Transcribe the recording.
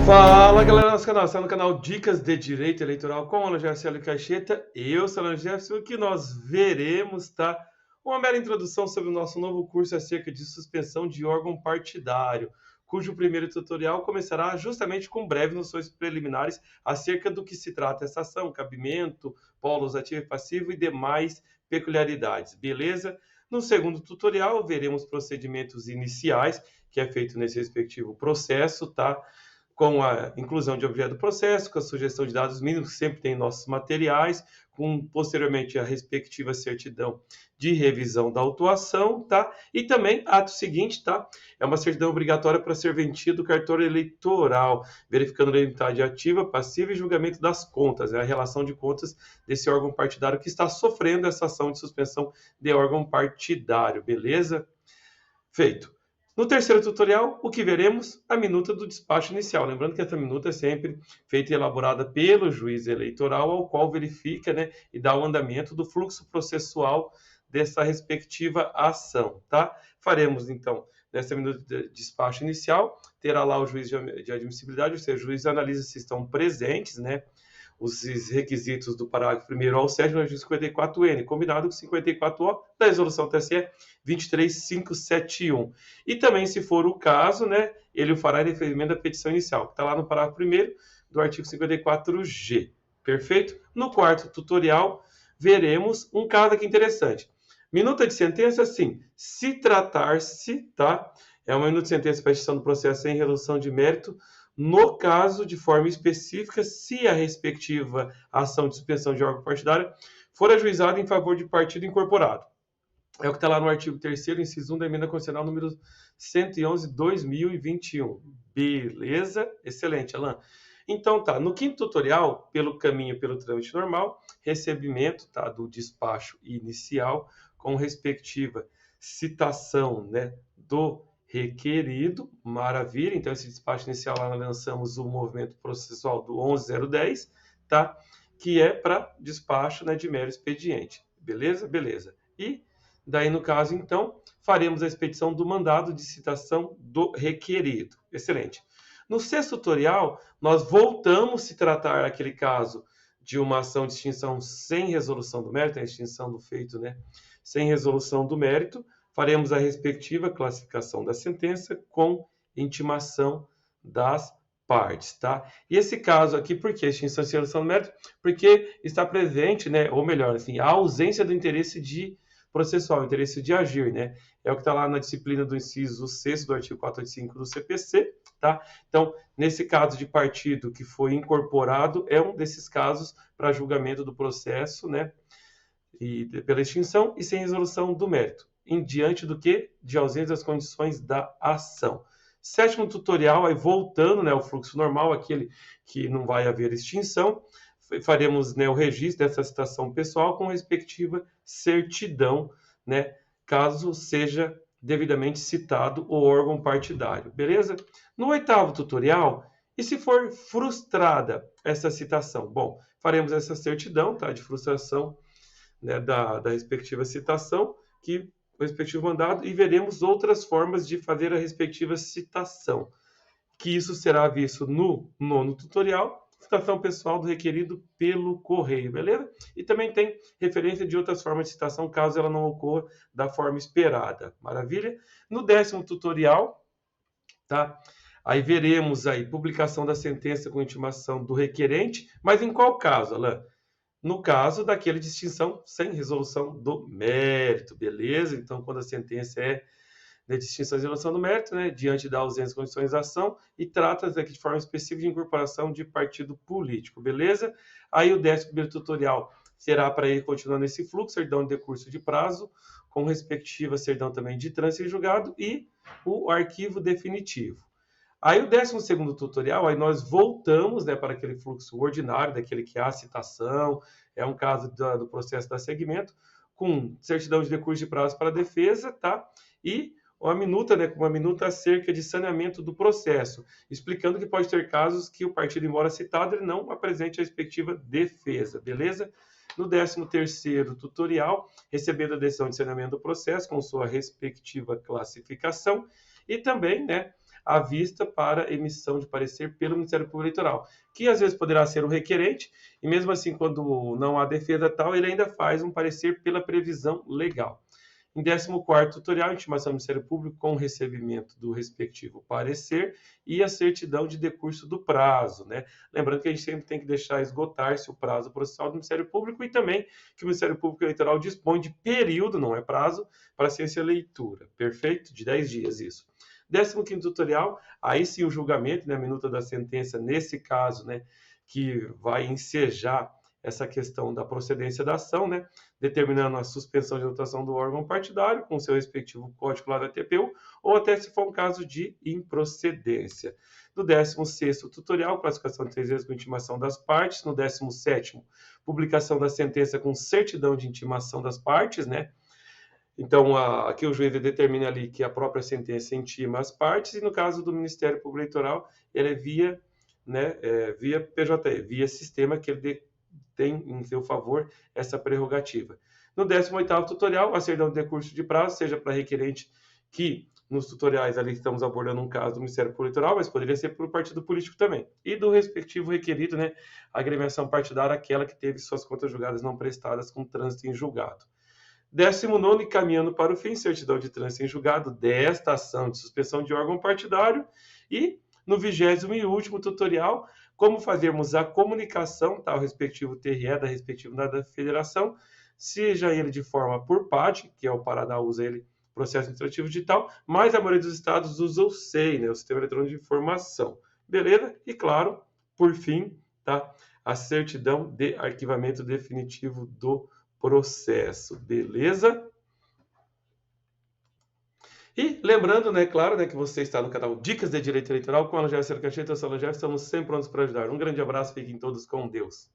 Fala galera do nosso canal, está no canal Dicas de Direito Eleitoral com Alan Jefferson Caixeta. Eu sou Alan Jefferson, que nós veremos, tá? Uma mera introdução sobre o nosso novo curso acerca de suspensão de órgão partidário, cujo primeiro tutorial começará justamente com breves noções preliminares acerca do que se trata essa ação, cabimento, polos ativo e passivo e demais peculiaridades, beleza? No segundo tutorial veremos procedimentos iniciais, que é feito nesse respectivo processo, tá? Com a inclusão de objeto do processo, com a sugestão de dados mínimos, que sempre tem em nossos materiais, com posteriormente a respectiva certidão de revisão da autuação, tá? E também, ato seguinte, tá? É uma certidão obrigatória para serventia do cartório eleitoral, verificando a legalidade ativa, passiva e julgamento das contas, né? A relação de contas desse órgão partidário que está sofrendo essa ação de suspensão de órgão partidário, beleza? Feito. No terceiro tutorial, o que veremos? A minuta do despacho inicial. Lembrando que essa minuta é sempre feita e elaborada pelo juiz eleitoral, ao qual verifica, né, e dá o andamento do fluxo processual dessa respectiva ação, tá? Faremos, então, nessa minuta de despacho inicial, terá lá o juiz de admissibilidade, ou seja, o juiz analisa se estão presentes, né, os requisitos do parágrafo 1º ao 7º do artigo 54N, combinado com 54O da resolução TSE 23571. E também, se for o caso, né, ele o fará em deferimento da petição inicial, que está lá no parágrafo 1º do artigo 54G. Perfeito? No quarto tutorial, veremos um caso aqui interessante. Minuta de sentença, sim. Se tratar-se, tá? É uma minuta de sentença para extinção do processo sem resolução de mérito, no caso, de forma específica, se a respectiva ação de suspensão de órgão partidário for ajuizada em favor de partido incorporado. É o que está lá no artigo 3º, inciso 1 da emenda constitucional número 111/2021. Beleza? Excelente, Alan. Então tá, no quinto tutorial, pelo trâmite normal, recebimento, tá, do despacho inicial com respectiva citação, né, do requerido, maravilha. Então esse despacho inicial lá nós lançamos o movimento processual do 11.010, tá? Que é para despacho, né, de mero expediente. Beleza? Beleza. E daí no caso então, faremos a expedição do mandado de citação do requerido. Excelente. No sexto tutorial, nós voltamos a se tratar aquele caso de uma ação de extinção sem resolução do mérito, a extinção do feito, né, sem resolução do mérito. Faremos a respectiva classificação da sentença com intimação das partes, tá? E esse caso aqui, por que extinção sem resolução do mérito? Porque está presente, né, ou melhor, assim, a ausência do interesse de processual, interesse de agir, né? É o que está lá na disciplina do inciso 6º do artigo 485 do CPC, tá? Então, nesse caso de partido que foi incorporado, é um desses casos para julgamento do processo, né? E pela extinção e sem resolução do mérito. Em diante do que? De ausência das condições da ação. Sétimo tutorial, aí voltando, né, ao fluxo normal, aquele que não vai haver extinção, faremos, né, o registro dessa citação pessoal com respectiva certidão, né, caso seja devidamente citado o órgão partidário, beleza? No oitavo tutorial, e se for frustrada essa citação? Bom, faremos essa certidão, tá, de frustração, né, da respectiva citação, que o respectivo mandado, e veremos outras formas de fazer a respectiva citação, que isso será visto no nono tutorial, citação pessoal do requerido pelo correio, beleza? E também tem referência de outras formas de citação, caso ela não ocorra da forma esperada, maravilha? No décimo tutorial, tá? Aí veremos aí publicação da sentença com intimação do requerente, mas em qual caso, Alain? No caso daquele de extinção sem resolução do mérito, beleza? Então, quando a sentença é de extinção sem resolução do mérito, né, diante da ausência de condições de ação, e trata-se aqui de forma específica de incorporação de partido político, beleza? Aí o 11º tutorial será para ir continuando esse fluxo, certidão de decurso de prazo, com respectiva certidão também de trânsito em julgado e o arquivo definitivo. Aí o 12º tutorial, aí nós voltamos, né, para aquele fluxo ordinário, daquele que há citação, é um caso do processo da segmento, com certidão de decurso de prazo para a defesa, tá? E uma minuta, né, com uma minuta acerca de saneamento do processo, explicando que pode ter casos que o partido, embora citado, ele não apresente a respectiva defesa, beleza? No 13º tutorial, recebendo a decisão de saneamento do processo com sua respectiva classificação, e também, né, a vista para emissão de parecer pelo Ministério Público Eleitoral, que às vezes poderá ser o requerente, e mesmo assim, quando não há defesa tal, ele ainda faz um parecer pela previsão legal. Em 14º tutorial, intimação do Ministério Público com o recebimento do respectivo parecer e a certidão de decurso do prazo, né? Lembrando que a gente sempre tem que deixar esgotar-se o prazo processual do Ministério Público e também que o Ministério Público Eleitoral dispõe de período, não é prazo, para ciência leitura. Perfeito? De 10 dias, isso. 15º tutorial, aí sim o julgamento, né, a minuta da sentença, nesse caso, né, que vai ensejar essa questão da procedência da ação, né, determinando a suspensão de anotação do órgão partidário com seu respectivo código lá da TPU, ou até se for um caso de improcedência. No 16º tutorial, classificação de 3 vezes com intimação das partes. No 17º, publicação da sentença com certidão de intimação das partes, né? Então, aqui o juiz determina ali que a própria sentença intima as partes, e no caso do Ministério Público Eleitoral, ele é via, né, via PJE, via sistema que ele tem em seu favor essa prerrogativa. No 18º tutorial, a certidão de decurso de prazo, seja para requerente, que nos tutoriais ali estamos abordando um caso do Ministério Público Eleitoral, mas poderia ser por partido político também. E do respectivo requerido, né, a agremiação partidária, aquela que teve suas contas julgadas não prestadas com trânsito em julgado. 19º, caminhando para o fim, certidão de trânsito em julgado desta ação de suspensão de órgão partidário. E no 20º e último tutorial, como fazermos a comunicação, tá, o respectivo TRE da respectiva da federação, seja ele de forma por PAD, que é o Paraná usa ele, processo administrativo digital, mas a maioria dos estados usa o SEI, né, o Sistema Eletrônico de Informação. Beleza? E claro, por fim, tá, a certidão de arquivamento definitivo do processo, beleza? E lembrando, né, claro, né, que você está no canal Dicas de Direito Eleitoral com a Alan Jefferson Cancheta, eu sou Alan Jefferson, estamos sempre prontos para ajudar. Um grande abraço, fiquem todos com Deus.